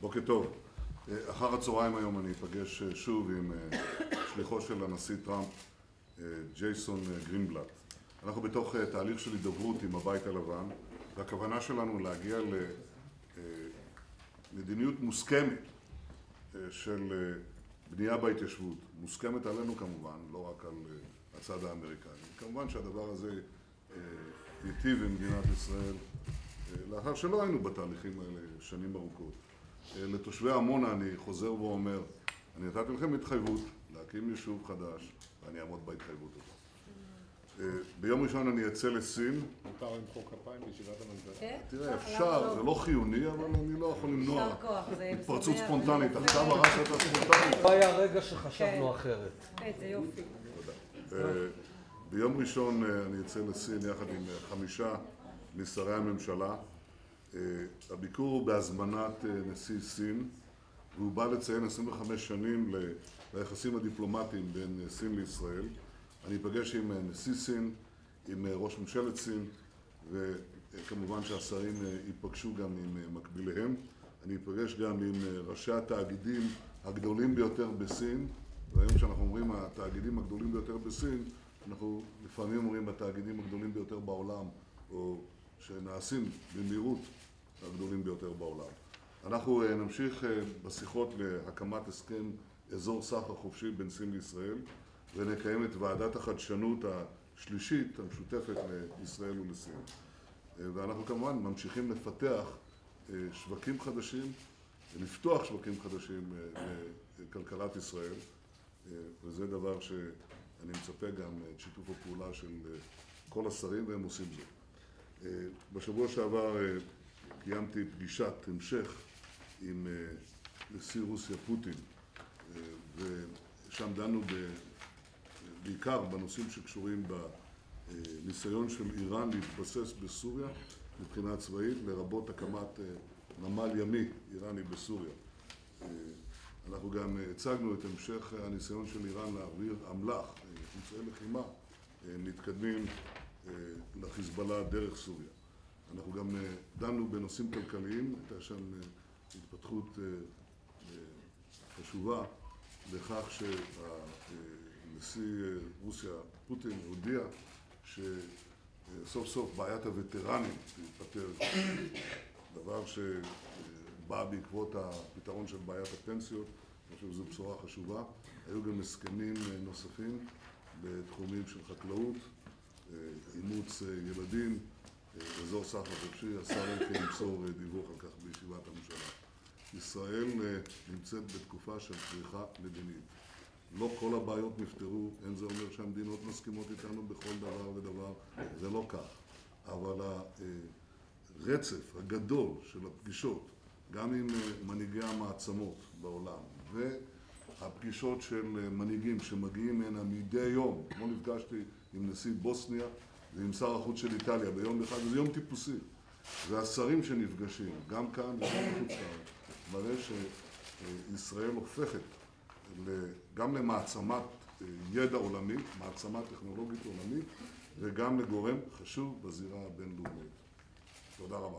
בוקר טוב. אחר הצהריים היום אני אפגש שוב עם שליחו של הנשיא טראמפ, ג'ייסון גרינבלט. אנחנו בתוך תהליך של הידברות עם הבית הלבן, והכוונה שלנו להגיע למדיניות מוסכמת של בנייה בהתיישבות. מוסכמת עלינו כמובן, לא רק על הצד האמריקני. כמובן שהדבר הזה ייטיב עם מדינת ישראל, לאחר שלא היינו בתהליכים האלה שנים ארוכות. לתושבי עמונה אני חוזר ואומר, אני נתתי לכם התחייבות להקים יישוב חדש, ואני אעמוד בהתחייבות הזאת. ביום ראשון אני אצא לסין. מותר למחוא כפיים בישיבת הממשלה? כן? תראה, אפשר, זה לא חיוני, אבל אני לא יכול למנוע התפרצות ספונטנית. עכשיו הרעש הייתה ספונטנית. לא היה רגע שחשבנו אחרת. איזה יופי. תודה. ביום ראשון אני אצא לסין יחד עם 5 משרי הממשלה. הביקור הוא בהזמנת נשיא סין, והוא בא לציין 25 שנים ליחסים הדיפלומטיים בין סין לישראל. אני אפגש עם נשיא סין, עם ראש ממשלת סין, וכמובן שהשרים ייפגשו גם עם מקביליהם. אני אפגש גם עם ראשי התאגידים הגדולים ביותר בסין, והיום כשאנחנו אומרים התאגידים הגדולים ביותר בסין, אנחנו לפעמים אומרים התאגידים הגדולים ביותר בעולם, או שנעשים במהירות הגדולים ביותר בעולם. אנחנו נמשיך בשיחות להקמת הסכם אזור סחר חופשי בין סין לישראל, ונקיים את ועדת החדשנות השלישית המשותפת לישראל ולסין. ואנחנו כמובן ממשיכים לפתח שווקים חדשים, לפתוח שווקים חדשים לכלכלת ישראל, וזה דבר שאני מצפה גם את שיתוף הפעולה של כל השרים, והם עושים זאת. בשבוע שעבר קיימתי פגישת המשך עם נשיא רוסיה פוטין, ושם דנו בעיקר בנושאים שקשורים בניסיון של איראן להתבסס בסוריה מבחינה צבאית, לרבות הקמת נמל ימי איראני בסוריה. אנחנו גם הצגנו את המשך הניסיון של איראן להעביר אמל"ח, אמצעי לחימה מתקדמים לחיזבאללה דרך סוריה. אנחנו גם דנו בנושאים כלכליים, הייתה שם התפתחות חשובה לכך שהנשיא רוסיה פוטין הודיע שסוף סוף בעיית הווטרנים תיפתר, דבר שבא בעקבות הפתרון של בעיית הפנסיות. אני חושב שזו בשורה חשובה. היו גם הסכמים נוספים בתחומים של חקלאות, אימוץ ילדים, אזור סחר חופשי. השר אלקין ימסור דיווח על כך בישיבת הממשלה. ישראל נמצאת בתקופה של פריחה מדינית. לא כל הבעיות נפתרו, אין זה אומר שהמדינות מסכימות איתנו בכל דבר ודבר, זה לא כך. אבל הרצף הגדול של הפגישות, גם עם מנהיגי המעצמות בעולם, והפגישות של מנהיגים שמגיעים הנה מדי יום, כמו נפגשתי עם נשיא בוסניה ועם שר החוץ של איטליה ביום אחד, זה יום טיפוסי. והשרים שנפגשים, גם כאן וגם בחוץ לארץ, מראה שישראל הופכת גם למעצמת ידע עולמית, מעצמה טכנולוגית עולמית, וגם לגורם חשוב בזירה הבינלאומית. תודה רבה.